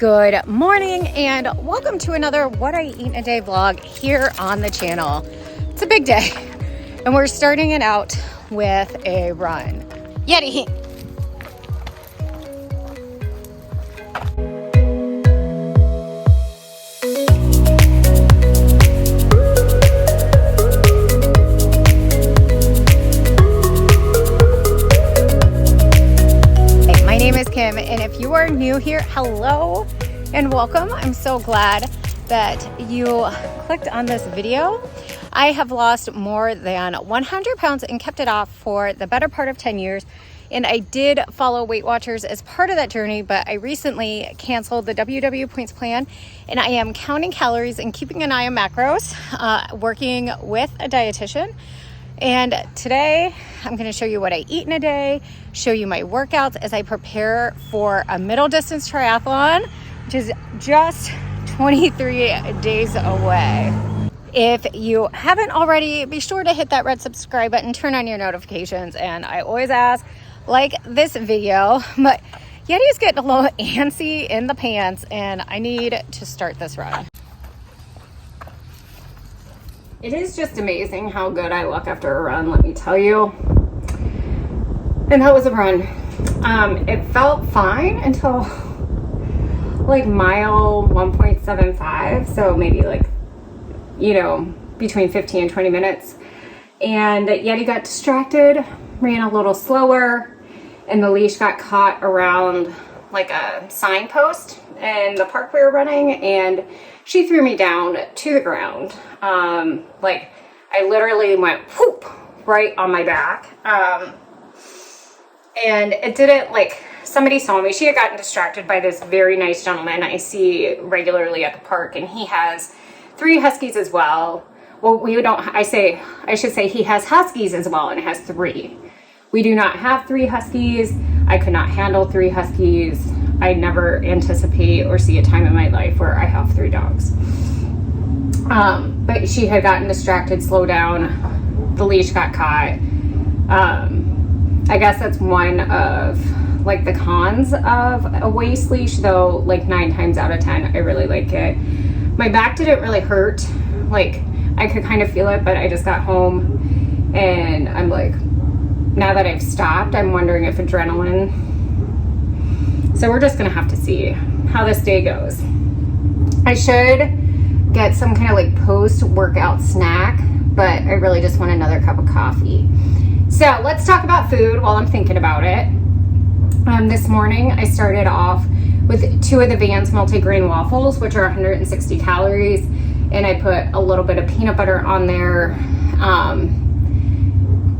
Good morning and welcome to another What I Eat in a Day vlog here on the channel. It's a big day and we're starting it out with a run. Yeti! My name is Kim, and if you are new here, hello and welcome. I'm so glad that you clicked on this video. I have lost more than 100 pounds and kept it off for the better part of 10 years. And I did follow Weight Watchers as part of that journey, but I recently canceled the WW Points plan, and I am counting calories and keeping an eye on macros, working with a dietitian. And today I'm going to show you what I eat in a day, show you my workouts as I prepare for a middle distance triathlon, which is just 23 days away. If you haven't already, be sure to hit that red subscribe button, turn on your notifications. And I always ask, like this video, but Yeti's getting a little antsy in the pants and I need to start this run. It is just amazing how good I look after a run, let me tell you. And that was a run. It felt fine until like mile 1.75. So maybe like, between 15 and 20 minutes. And Yeti got distracted, ran a little slower, and the leash got caught around like a signpost in the park we were running, and she threw me down to the ground. Like I literally went whoop right on my back. And it didn't, like, somebody saw me. She had gotten distracted by this very nice gentleman I see regularly at the park, and he has 3 huskies as well. Well, I should say he has huskies as well, and it has 3. We do not have 3 huskies. I could not handle 3 huskies. I never anticipate or see a time in my life where I have 3 dogs. But she had gotten distracted, slowed down, the leash got caught. I guess that's one of like the cons of a waist leash, though, like 9 times out of 10, I really like it. My back didn't really hurt. Like I could kind of feel it, but I just got home and I'm like, now that I've stopped, I'm wondering if adrenaline. So we're just gonna have to see how this day goes. I should get some kind of like post-workout snack, but I really just want another cup of coffee. So let's talk about food while I'm thinking about it. This morning I started off with 2 of the Vans multigrain waffles, which are 160 calories, and I put a little bit of peanut butter on there,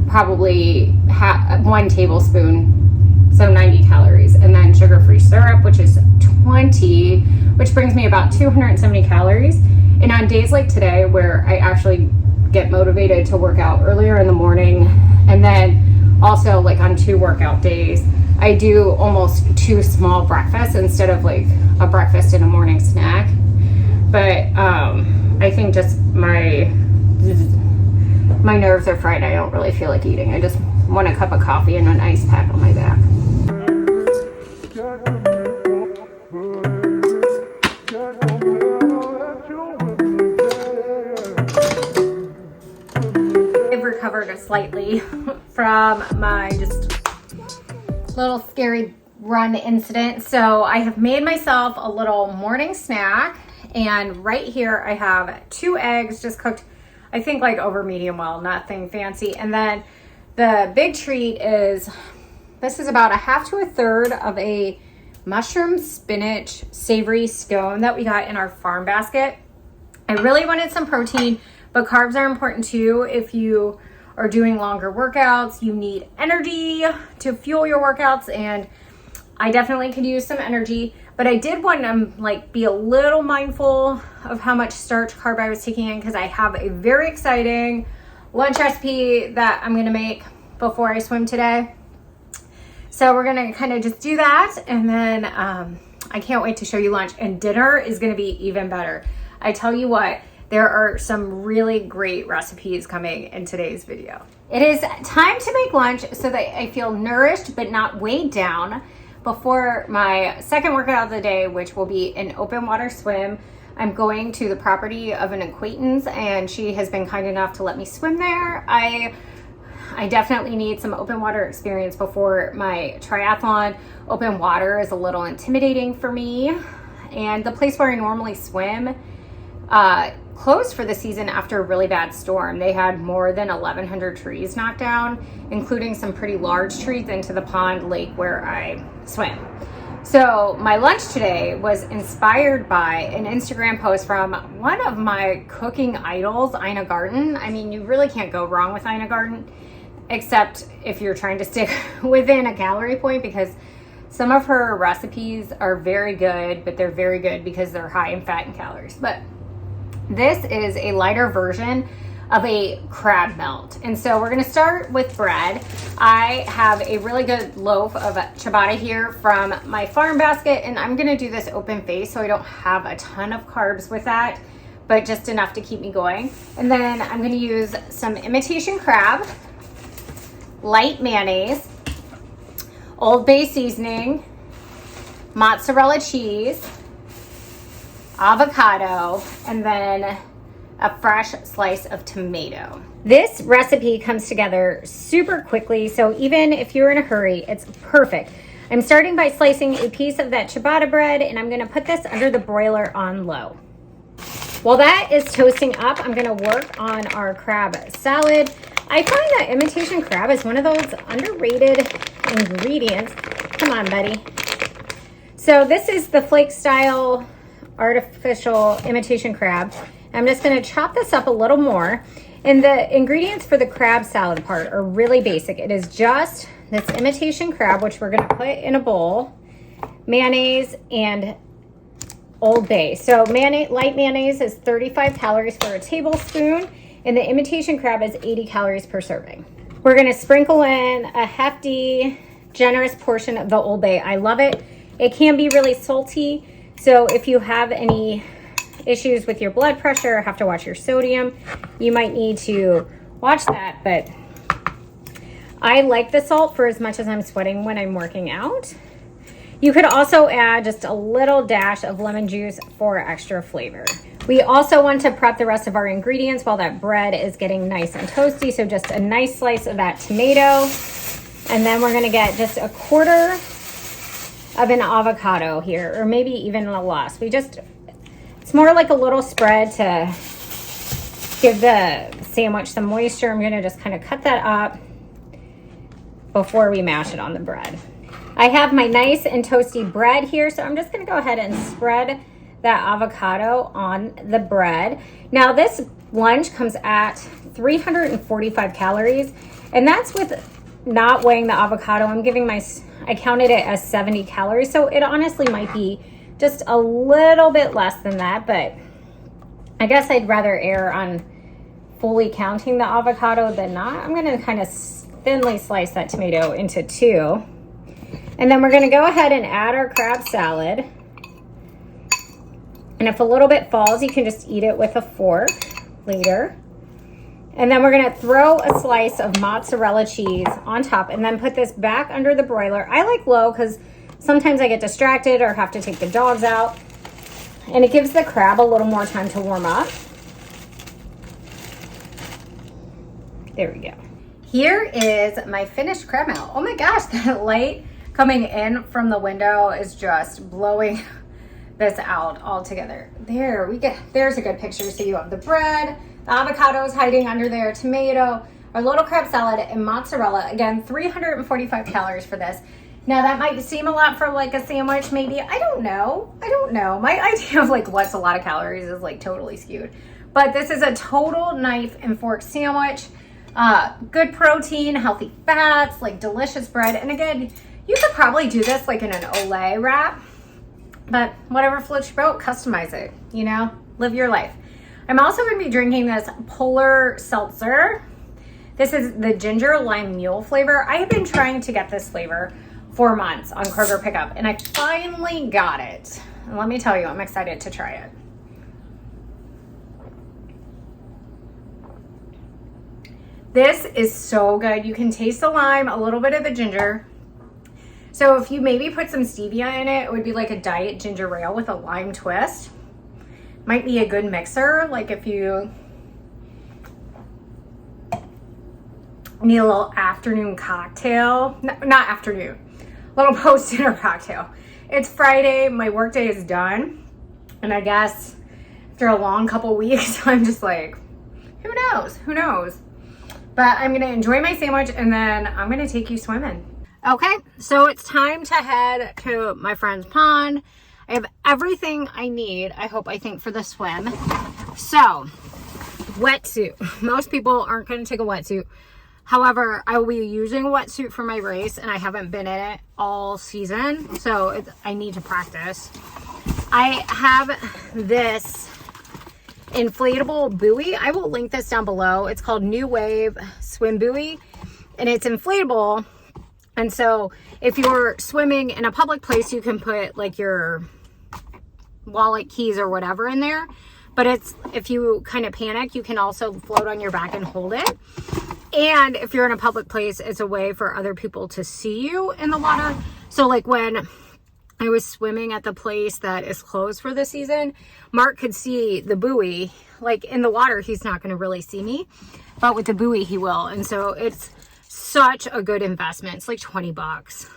probably 1 tablespoon, so 90 calories, and then sugar-free syrup, which is 20, which brings me about 270 calories. And on days like today where I actually get motivated to work out earlier in the morning, and then also like on 2 workout days, I do almost 2 small breakfasts instead of like a breakfast and a morning snack. But I think just my nerves are fried. I don't really feel like eating. I just want a cup of coffee and an ice pack on my back. I've recovered slightly from my just little scary run incident. So I have made myself a little morning snack, and right here I have 2 eggs just cooked, I think like over medium well, nothing fancy. And then the big treat is, this is about 1/2 to 1/3 of a mushroom spinach savory scone that we got in our farm basket. I really wanted some protein, but carbs are important too. If you are doing longer workouts, you need energy to fuel your workouts, and I definitely could use some energy, but I did want to like be a little mindful of how much starch carb I was taking in, because I have a very exciting lunch recipe that I'm going to make before I swim today. So we're going to kind of just do that, and then I can't wait to show you lunch, and dinner is going to be even better. I tell you what, there are some really great recipes coming in today's video. It is time to make lunch so that I feel nourished but not weighed down. before my second workout of the day, which will be an open water swim. I'm going to the property of an acquaintance, and she has been kind enough to let me swim there. I definitely need some open water experience before my triathlon. Open water is a little intimidating for me, and the place where I normally swim closed for the season after a really bad storm. They had more than 1,100 trees knocked down, including some pretty large trees into the pond lake where I swim. So my lunch today was inspired by an Instagram post from one of my cooking idols, Ina Garten. I mean, you really can't go wrong with Ina Garten, except if you're trying to stick within a calorie point, because some of her recipes are very good, but they're very good because they're high in fat and calories. But this is a lighter version of a crab melt. And so we're gonna start with bread. I have a really good loaf of ciabatta here from my farm basket, and I'm gonna do this open face so I don't have a ton of carbs with that, but just enough to keep me going. And then I'm gonna use some imitation crab, light mayonnaise, Old Bay seasoning, mozzarella cheese, avocado, and then a fresh slice of tomato. This recipe comes together super quickly, so even if you're in a hurry, it's perfect. I'm starting by slicing a piece of that ciabatta bread, and I'm gonna put this under the broiler on low. While that is toasting up, I'm gonna work on our crab salad. I find that imitation crab is one of those underrated ingredients. Come on, buddy. So this is the flake style artificial imitation crab. I'm just gonna chop this up a little more. And the ingredients for the crab salad part are really basic. It is just this imitation crab, which we're gonna put in a bowl, mayonnaise, and Old Bay. So light mayonnaise is 35 calories for a tablespoon, and the imitation crab is 80 calories per serving. We're gonna sprinkle in a hefty, generous portion of the Old Bay. I love it. It can be really salty, so if you have any issues with your blood pressure or have to watch your sodium, you might need to watch that. But I like the salt for as much as I'm sweating when I'm working out. You could also add just a little dash of lemon juice for extra flavor. We also want to prep the rest of our ingredients while that bread is getting nice and toasty. So just a nice slice of that tomato. And then we're gonna get just a quarter of an avocado here, or maybe even a less. It's more like a little spread to give the sandwich some moisture. I'm gonna just kind of cut that up before we mash it on the bread. I have my nice and toasty bread here, so I'm just gonna go ahead and spread that avocado on the bread. Now this lunch comes at 345 calories, and that's with not weighing the avocado. I counted it as 70 calories, so it honestly might be just a little bit less than that, but I guess I'd rather err on fully counting the avocado than not. I'm gonna kind of thinly slice that tomato into two. And then we're gonna go ahead and add our crab salad. And if a little bit falls, you can just eat it with a fork later. And then we're gonna throw a slice of mozzarella cheese on top and then put this back under the broiler. I like low because sometimes I get distracted or have to take the dogs out. And it gives the crab a little more time to warm up. There we go. Here is my finished crab melt. Oh my gosh, that light coming in from the window is just blowing this out all together. There's a good picture. So you have the bread, the avocado is hiding under there, tomato, our little crab salad, and mozzarella. Again, 345 calories for this. Now that might seem a lot for like a sandwich, maybe. I don't know. My idea of like what's a lot of calories is like totally skewed. But this is a total knife and fork sandwich. Good protein, healthy fats, like delicious bread. And again, you could probably do this like in an Olay wrap, but whatever floats your boat, customize it, live your life. I'm also gonna be drinking this Polar Seltzer. This is the ginger lime mule flavor. I have been trying to get this flavor for months on Kroger Pickup, and I finally got it. And let me tell you, I'm excited to try it. This is so good. You can taste the lime, a little bit of the ginger. So if you maybe put some stevia in it, it would be like a diet ginger ale with a lime twist. Might be a good mixer, like if you need a little afternoon cocktail. No, not afternoon, a little post-dinner cocktail. It's Friday, my workday is done, and I guess after a long couple weeks, I'm just like, who knows? But I'm gonna enjoy my sandwich, and then I'm gonna take you swimming. Okay, so it's time to head to my friend's pond. I have everything I need, I think, for the swim. So, wetsuit. Most people aren't gonna take a wetsuit. However, I will be using a wetsuit for my race, and I haven't been in it all season, so I need to practice. I have this inflatable buoy. I will link this down below. It's called New Wave Swim Buoy, and it's inflatable. And so if you're swimming in a public place, you can put like your wallet, keys, or whatever in there. But if you kind of panic, you can also float on your back and hold it. And if you're in a public place, it's a way for other people to see you in the water. So like when I was swimming at the place that is closed for the season, Mark could see the buoy. Like in the water, he's not going to really see me, but with the buoy, he will. And so it's such a good investment. It's like 20 bucks.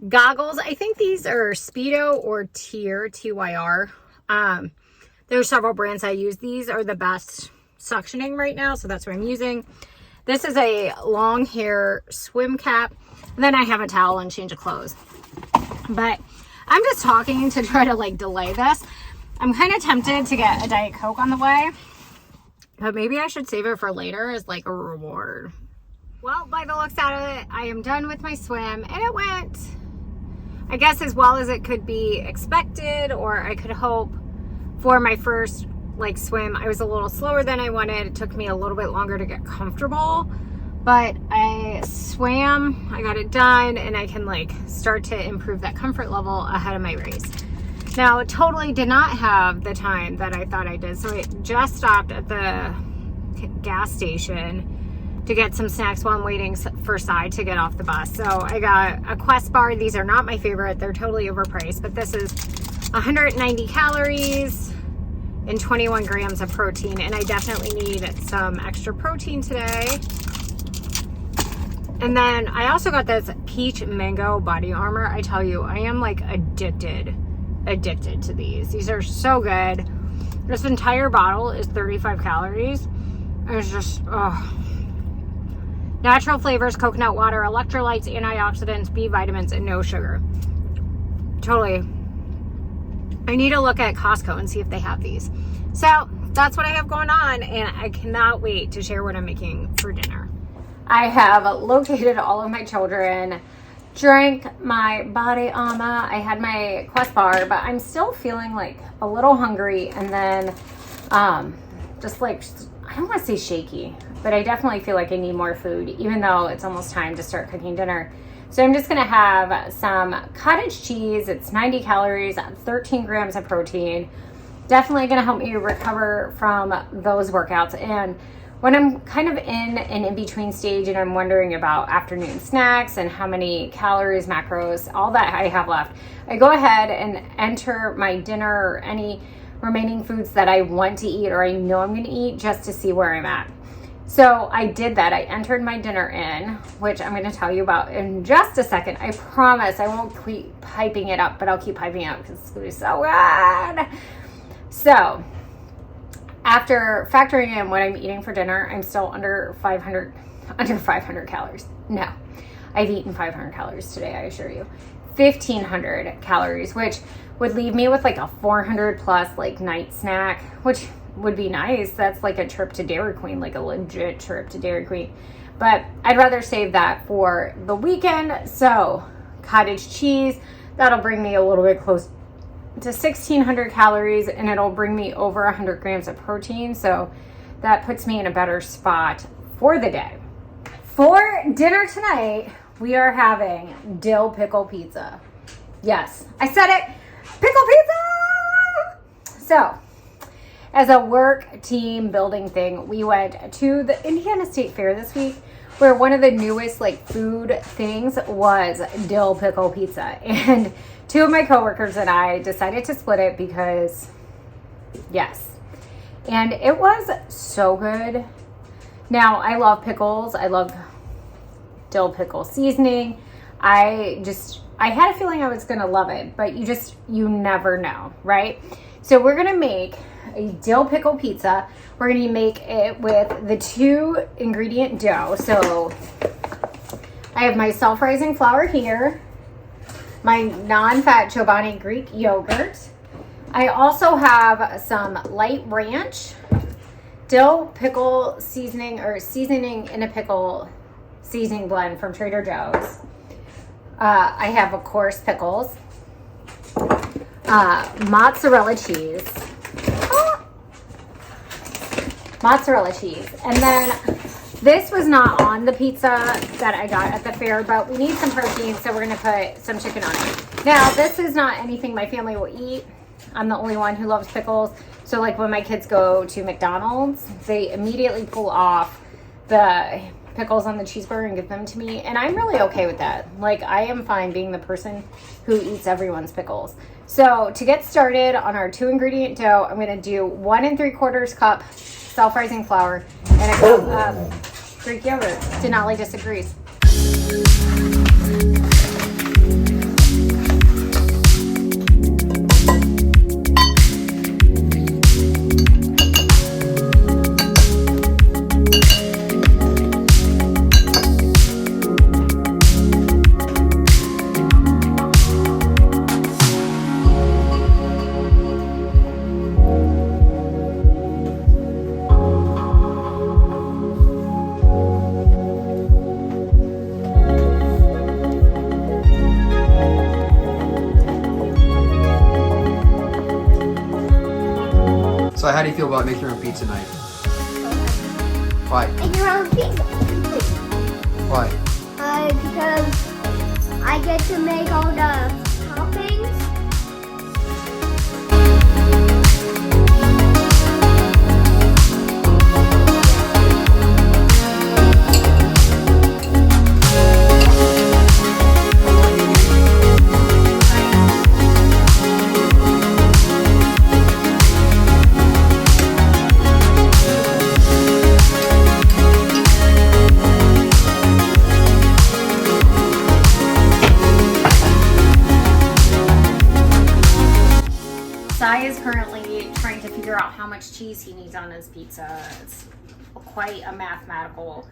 Goggles. I think these are Speedo or Tyr, Tyr. There are several brands I use. These are the best suctioning right now, so that's what I'm using. This is a long hair swim cap. And then I have a towel and change of clothes. But I'm just talking to try to like delay this. I'm kind of tempted to get a Diet Coke on the way, but maybe I should save it for later as like a reward. Well, by the looks out of it, I am done with my swim, and it went, I guess, as well as it could be expected, or I could hope. For my first like swim, I was a little slower than I wanted. It took me a little bit longer to get comfortable, but I swam, I got it done, and I can like start to improve that comfort level ahead of my race. Now, it totally did not have the time that I thought I did, so I just stopped at the gas station to get some snacks while I'm waiting for Cy to get off the bus. So I got a Quest bar. These are not my favorite. They're totally overpriced, but this is 190 calories and 21 grams of protein, and I definitely need some extra protein today. And then I also got this peach mango body armor. I tell you, I am like addicted to these. These are so good. This entire bottle is 35 calories. It's just, natural flavors, coconut water, electrolytes, antioxidants, B vitamins, and no sugar. Totally. I need to look at Costco and see if they have these. So that's what I have going on, and I cannot wait to share what I'm making for dinner. I have located all of my children, drank my body armor. I had my Quest bar, but I'm still feeling like a little hungry, and then just like, I don't want to say shaky, but I definitely feel like I need more food, even though it's almost time to start cooking dinner. So I'm just gonna have some cottage cheese. It's 90 calories, 13 grams of protein. Definitely gonna help me recover from those workouts. And when I'm kind of in an in-between stage and I'm wondering about afternoon snacks and how many calories, macros, all that I have left, I go ahead and enter my dinner or any remaining foods that I want to eat or I know I'm gonna eat, just to see where I'm at. So I did that. I entered my dinner in, which I'm going to tell you about in just a second. I promise I won't keep hyping it up, but I'll keep hyping it up because it's going to be so good. So after factoring in what I'm eating for dinner, I'm still under 500 calories. No, I've eaten 500 calories today, I assure you. 1,500 calories, which would leave me with like a 400 plus like night snack, which would be nice. That's like a trip to Dairy Queen, like a legit trip to Dairy Queen. But I'd rather save that for the weekend. So cottage cheese, that'll bring me a little bit close to 1,600 calories, and it'll bring me over 100 grams of protein. So that puts me in a better spot for the day. For dinner tonight, we are having dill pickle pizza. Yes, I said it, pickle pizza! So, as a work team building thing, we went to the Indiana State Fair this week, where one of the newest like food things was dill pickle pizza. And two of my coworkers and I decided to split it because yes. And it was so good. Now, I love pickles. I love dill pickle seasoning. I had a feeling I was going to love it, but you never know, right? So we're going to make a dill pickle pizza. We're going to make it with the 2 ingredient dough. So I have my self-rising flour here, my non-fat Chobani Greek yogurt. I also have some light ranch, dill pickle seasoning or seasoning in a pickle seasoning blend from Trader Joe's. I have, of course, pickles, mozzarella cheese, and then this was not on the pizza that I got at the fair, but we need some protein, so we're going to put some chicken on it. Now, this is not anything my family will eat. I'm the only one who loves pickles. So like when my kids go to McDonald's, they immediately pull off the pickles on the cheeseburger and give them to me. And I'm really okay with that. Like, I am fine being the person who eats everyone's pickles. So to get started on our 2 ingredient dough, I'm going to do 1 3/4 cup self-rising flour and a cup of Greek yogurt. Denali disagrees. So how do you feel about making your own pizza night? Why? Make your own pizza. Why? Because I get to make all the toppings. Sai is currently trying to figure out how much cheese he needs on his pizza. It's quite a mathematical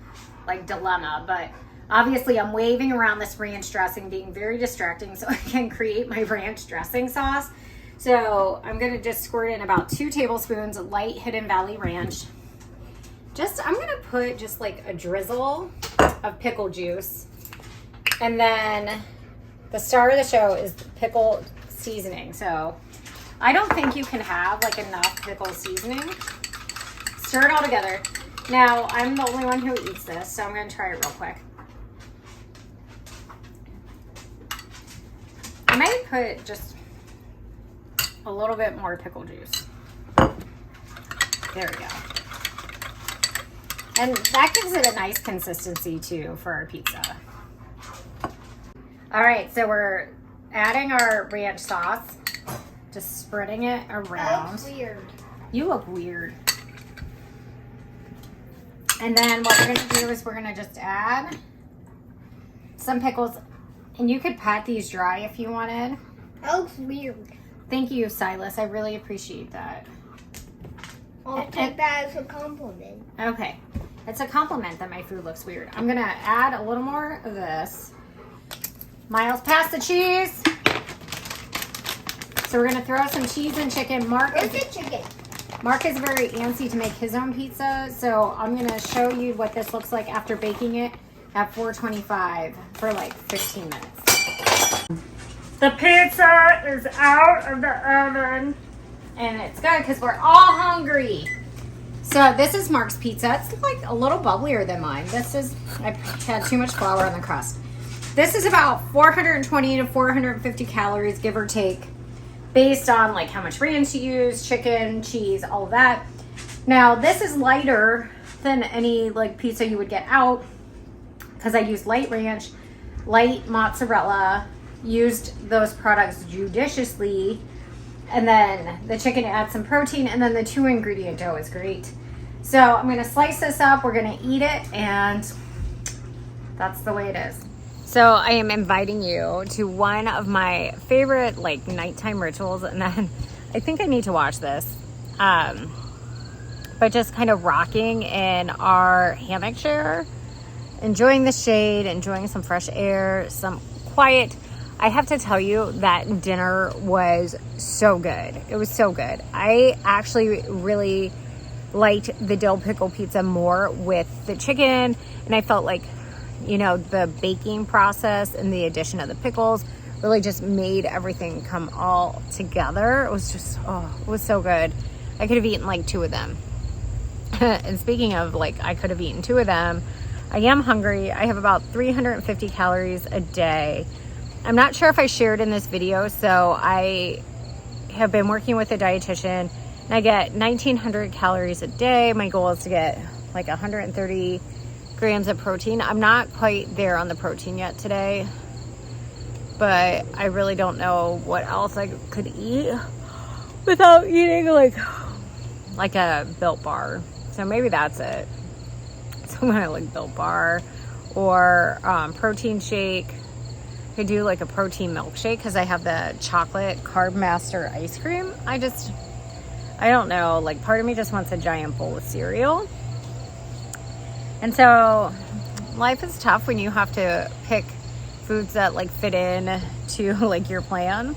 dilemma, but obviously I'm waving around this ranch dressing, being very distracting so I can create my ranch dressing sauce. So I'm gonna just squirt in about 2 tablespoons of light Hidden Valley ranch. I'm gonna put just like a drizzle of pickle juice. And then the star of the show is the pickle seasoning. So I don't think you can have enough pickle seasoning. Stir it all together. Now, I'm the only one who eats this, so I'm going to try it real quick. I might put just a little bit more pickle juice. There we go. And that gives it a nice consistency too for our pizza. All right, so we're adding our ranch sauce. Just spreading it around. That's weird. You look weird. And then what we're going to do is we're going to just add some pickles. And you could pat these dry if you wanted. That looks weird. Thank you, Silas. I really appreciate that. I'll take that as a compliment. Okay. It's a compliment that my food looks weird. I'm going to add a little more of this. Miles, pass the cheese. So we're going to throw some cheese and chicken. Where's the chicken? Mark is very antsy to make his own pizza, so I'm going to show you what this looks like after baking it at 425 for 15 minutes. The pizza is out of the oven, and it's good because we're all hungry. So this is Mark's pizza. It's a little bubblier than mine. I had too much flour on the crust. This is about 420 to 450 calories, give or take, based on how much ranch you use, chicken, cheese, all of that. Now this is lighter than any pizza you would get out, because I used light ranch, light mozzarella, used those products judiciously, and then the chicken adds some protein, and then the 2-ingredient dough is great. So I'm going to slice this up, we're going to eat it, and that's the way it is. So I am inviting you to one of my favorite like nighttime rituals, and then I think I need to watch this. But just kind of rocking in our hammock chair, enjoying the shade, enjoying some fresh air, some quiet. I have to tell you that dinner was so good. It was so good. I actually really liked the dill pickle pizza more with the chicken, and I felt like, you know, the baking process and the addition of the pickles really just made everything come all together. It was just, it was so good. I could have eaten like 2 of them. And speaking of like, I could have eaten 2 of them. I am hungry. I have about 350 calories a day. I'm not sure if I shared in this video. So I have been working with a dietitian, and I get 1,900 calories a day. My goal is to get like 130 grams of protein. I'm not quite there on the protein yet today, but I really don't know what else I could eat without eating like a Built bar. So maybe that's it. Some kind of like Built bar or protein shake. I could do like a protein milkshake because I have the chocolate Carb Master ice cream. I don't know, like part of me just wants a giant bowl of cereal. And so life is tough when you have to pick foods that like fit in to like your plan.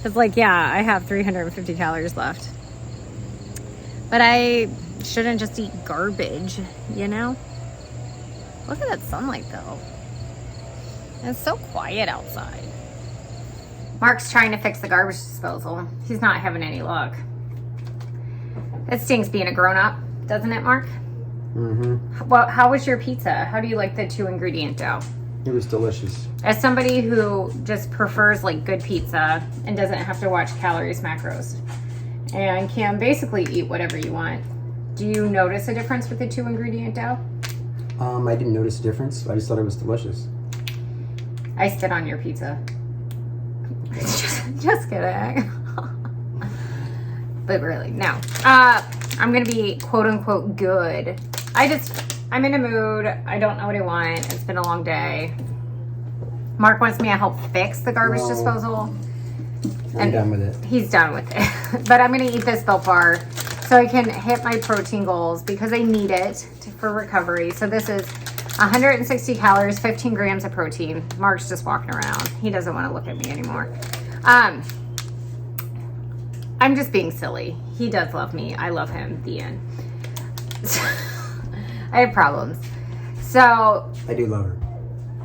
It's like, yeah, I have 350 calories left, but I shouldn't just eat garbage, you know? Look at that sunlight though. It's so quiet outside. Mark's trying to fix the garbage disposal. He's not having any luck. It stinks being a grown-up, doesn't it, Mark? Mm-hmm. Well, how was your pizza? How do you like the 2-ingredient dough? It was delicious. As somebody who just prefers like good pizza and doesn't have to watch calories, macros, and can basically eat whatever you want, do you notice a difference with the 2-ingredient dough? I didn't notice a difference. I just thought it was delicious. I spit on your pizza. just kidding. But really, no. I'm gonna be quote unquote good. I'm in a mood. I don't know what I want. It's been a long day. Mark wants me to help fix the garbage disposal. I'm done with it. He's done with it. But I'm gonna eat this Built bar so I can hit my protein goals because I need it for recovery. So this is 160 calories, 15 grams of protein. Mark's just walking around. He doesn't want to look at me anymore. I'm just being silly. He does love me. I love him. The end. I have problems. So I do love her.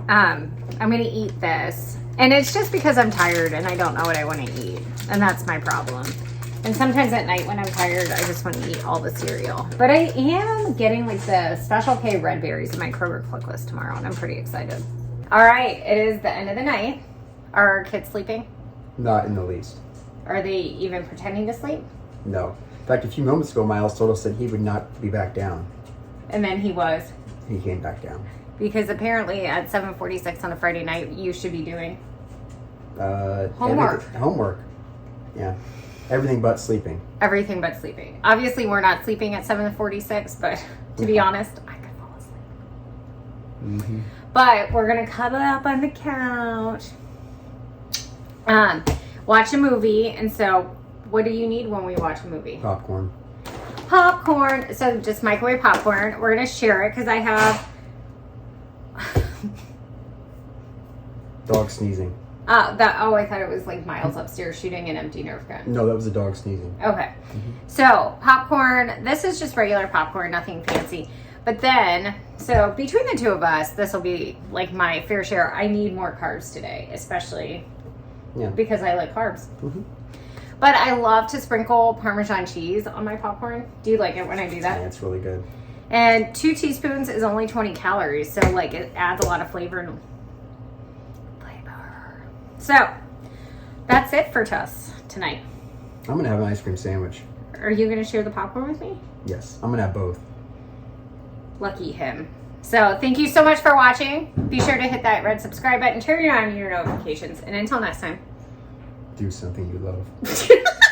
I'm gonna eat this. And it's just because I'm tired and I don't know what I want to eat. And that's my problem. And sometimes at night when I'm tired, I just want to eat all the cereal. But I am getting like the Special K red berries in my Kroger Click List tomorrow, and I'm pretty excited. All right, it is the end of the night. Are our kids sleeping? Not in the least. Are they even pretending to sleep? No. In fact, a few moments ago, Miles told us that he would not be back down. And then he was. He came back down. Because apparently at 7:46 on a Friday night, you should be doing homework. Homework. Yeah. Everything but sleeping. Everything but sleeping. Obviously, we're not sleeping at 7:46, but to be honest, I could fall asleep. Mm-hmm. But we're going to cuddle up on the couch. Watch a movie. And so, what do you need when we watch a movie? Popcorn. Popcorn. So, just microwave popcorn. We're going to share it because I have... Dog sneezing. I thought it was like Miles upstairs shooting an empty Nerf gun. No, that was a dog sneezing. Okay. Mm-hmm. So, popcorn. This is just regular popcorn, nothing fancy. But then, so between the two of us, this will be like my fair share. I need more carbs today, especially because I like carbs. Mm-hmm. But I love to sprinkle Parmesan cheese on my popcorn. Do you like it when I do that? Yeah, it's really good. And 2 teaspoons is only 20 calories. So, like, it adds a lot of flavor. So, that's it for us tonight. I'm going to have an ice cream sandwich. Are you going to share the popcorn with me? Yes, I'm going to have both. Lucky him. So thank you so much for watching. Be sure to hit that red subscribe button, turn on your notifications, and until next time. Do something you love.